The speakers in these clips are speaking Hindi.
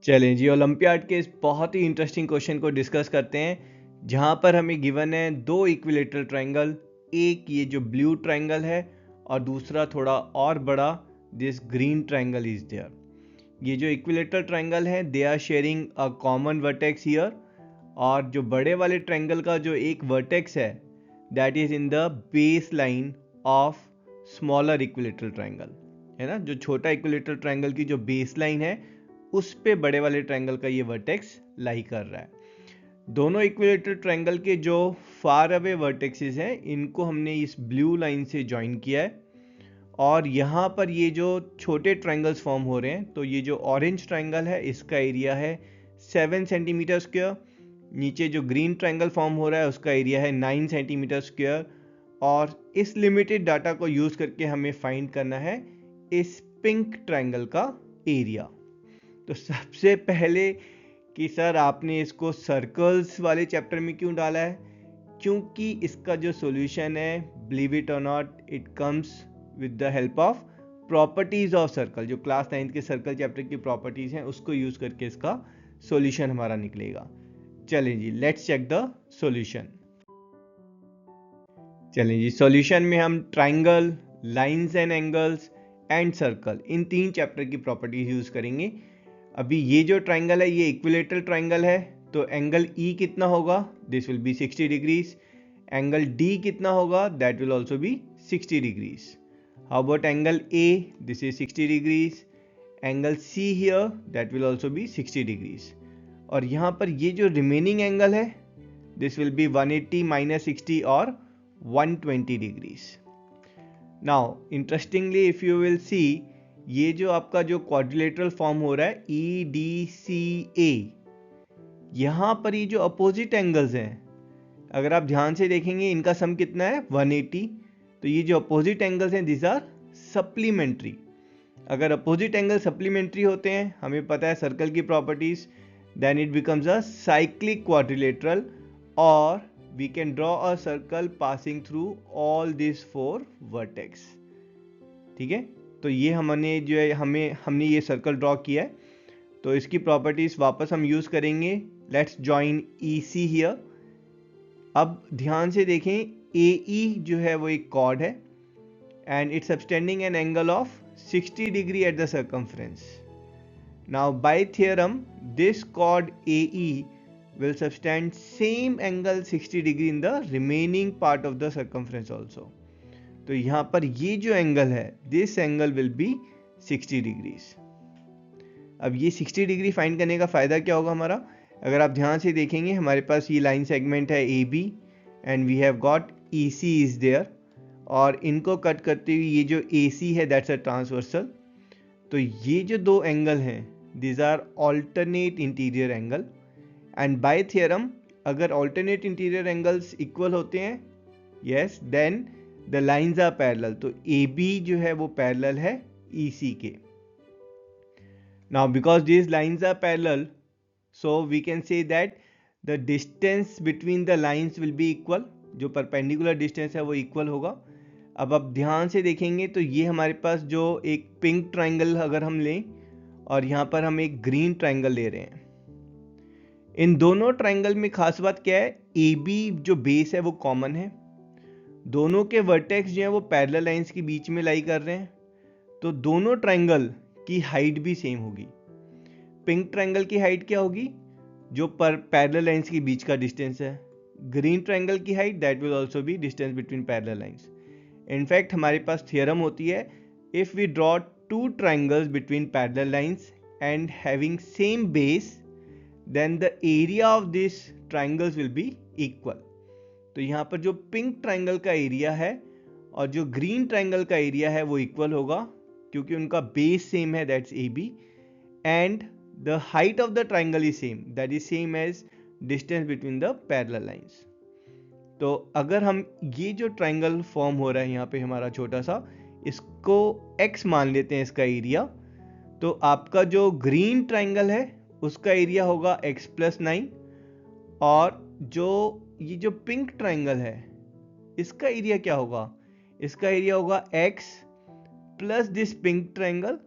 चलें जी, ओलंपियाड के इस बहुत ही इंटरेस्टिंग क्वेश्चन को डिस्कस करते हैं जहां पर हमें गिवन है दो इक्विलेटरल ट्रायंगल, एक ये जो ब्लू ट्रायंगल है और दूसरा थोड़ा और बड़ा this green triangle is there. ये जो इक्विलेटरल ट्रायंगल है they are sharing a common vertex here, और जो बड़े वाले ट्रायंगल का जो एक वर्टेक्स है that is in the base line of smaller equilateral triangle, है ना। जो छोटा इक्विलेटरल ट्रायंगल की जो बेस लाइन है उस पे बड़े वाले ट्रायंगल का ये वर्टेक्स लाई कर रहा है। दोनों इक्विलेटरल ट्रायंगल के जो फार अवे वर्टेक्सेस हैं इनको हमने इस ब्लू लाइन से ज्वाइन किया है, और यहाँ पर ये जो छोटे ट्रायंगल्स फॉर्म हो रहे हैं, तो ये जो ऑरेंज ट्रायंगल है इसका एरिया है 7 सेंटीमीटर स्क्वायर, नीचे जो ग्रीन ट्रायंगल फॉर्म हो रहा है उसका एरिया है 9 सेंटीमीटर स्क्वायर, और इस लिमिटेड डाटा को यूज करके हमें फाइंड करना है इस पिंक ट्रायंगल का एरिया। तो सबसे पहले कि सर आपने इसको सर्कल्स वाले चैप्टर में क्यों डाला है, क्योंकि इसका जो सॉल्यूशन है बिलीव इट और not it comes with the help of properties of circle. जो क्लास 9 के सर्कल चैप्टर की प्रॉपर्टीज हैं उसको यूज करके इसका सॉल्यूशन हमारा निकलेगा। चलें जी, लेट्स चेक द सॉल्यूशन। चलें जी, सॉल्यूशन में हम triangle, lines and angles and circle, इन तीन चैप्टर की प्रॉपर्टीज यूज करेंगे। अभी ये जो ट्राइंगल है ये इक्विलेटरल ट्राइंगल है, तो एंगल ई कितना होगा, this will be 60 degrees. Angle D कितना होगा, that will also B 60 degrees. How about angle A, this is 60 degrees. Angle see here, that will also B 60 degrees. और यहाँ पर ये जो रिमेनिंग एंगल है दिस विल बी 180 माइनस 60 और 120 degrees. Now interestingly if you will see, ये जो आपका जो क्वाड्रिलेटरल फॉर्म हो रहा है ई डी सी ए, यहां पर ये जो अपोजिट एंगल्स हैं अगर आप ध्यान से देखेंगे इनका सम कितना है 180। तो ये जो अपोजिट एंगल्स हैं दिस आर सप्लीमेंट्री। अगर अपोजिट एंगल सप्लीमेंट्री होते हैं, हमें पता है सर्कल की properties, then it becomes a cyclic quadrilateral, और we can draw a circle passing through all these four vertex। ठीक है, तो ये हमने जो है हमने ये सर्कल ड्रॉ किया है, तो इसकी प्रॉपर्टीज वापस हम यूज करेंगे। Let's join E see here. अब ध्यान से देखें ए ई जो है वो एक कॉर्ड है and it's subtending an angle of 60 degree at the circumference. Now bye theorem this chord A E will subtend same angle 60 degree in the remaining part of the circumference also। तो यहां पर ये जो एंगल है this angle will be 60 degrees। अब ये 60 डिग्री फाइंड करने का फायदा क्या होगा हमारा, अगर आप ध्यान से देखेंगे हमारे पास ये लाइन सेगमेंट है A B and we have got E C is there, और इनको कट करते हुए ये जो ए सी है दैट्स अ ट्रांसवर्सल। तो ये जो दो एंगल हैं this are alternate interior angle, and by theorem अगर ऑल्टरनेट इंटीरियर एंगल्स इक्वल होते हैं yes then the lines are parallel. तो ए बी जो है वो पैरेलल है ई सी के। Now because these lines are parallel so we can say that the distance between the lines will be equal, जो परपेंडिकुलर डिस्टेंस है वो इक्वल होगा। अब आप ध्यान से देखेंगे तो ये हमारे पास जो एक पिंक ट्राइंगल अगर हम लें और यहाँ पर हम एक ग्रीन ट्राइंगल ले रहे हैं, इन दोनों ट्राइंगल में खास बात क्या है, ए बी जो बेस है वो कॉमन है, दोनों के वर्टेक्स जो है वो पैरेलल लाइंस के बीच में लाई कर रहे हैं, तो दोनों ट्राइंगल की हाइट भी सेम होगी। पिंक ट्राइंगल की हाइट क्या होगी, जो पर पैरेलल लाइंस के बीच का डिस्टेंस है। ग्रीन ट्राइंगल की height that will also be distance between parallel lines. In fact हमारे पास थियरम होती है if we draw two triangles between parallel lines and having same base then the area of these triangles will be equal। तो यहाँ पर जो पिंक ट्राइंगल का एरिया है और जो ग्रीन ट्राइंगल का एरिया है वो इक्वल होगा क्योंकि उनका बेस सेम है that's A B, and the height of the triangle is same that is same as distance between the parallel lines. तो अगर हम ये जो ट्राइंगल फॉर्म हो रहा है यहाँ पे हमारा छोटा सा, इसको x मान लेते हैं इसका एरिया, तो आपका जो ग्रीन ट्राइंगल है उसका एरिया होगा x प्लस 9, और ये जो पिंक ट्राइंगल है इसका एरिया क्या होगा, इसका एरिया होगा x plus this pink triangle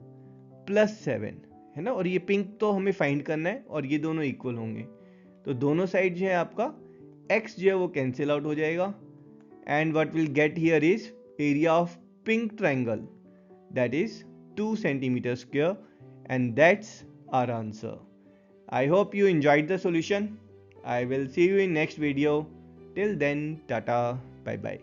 plus 7, है ना, और ये पिंक तो हमें फाइंड करना है और ये दोनों इक्वल होंगे, तो दोनों साइड जो है आपका x जो है वो कैंसिल आउट हो जाएगा and what will get here is area of pink triangle that is 2 centimeter square, and that's our answer. I hope you enjoyed the solution. I will see you in next video. Till then, tata, bye bye.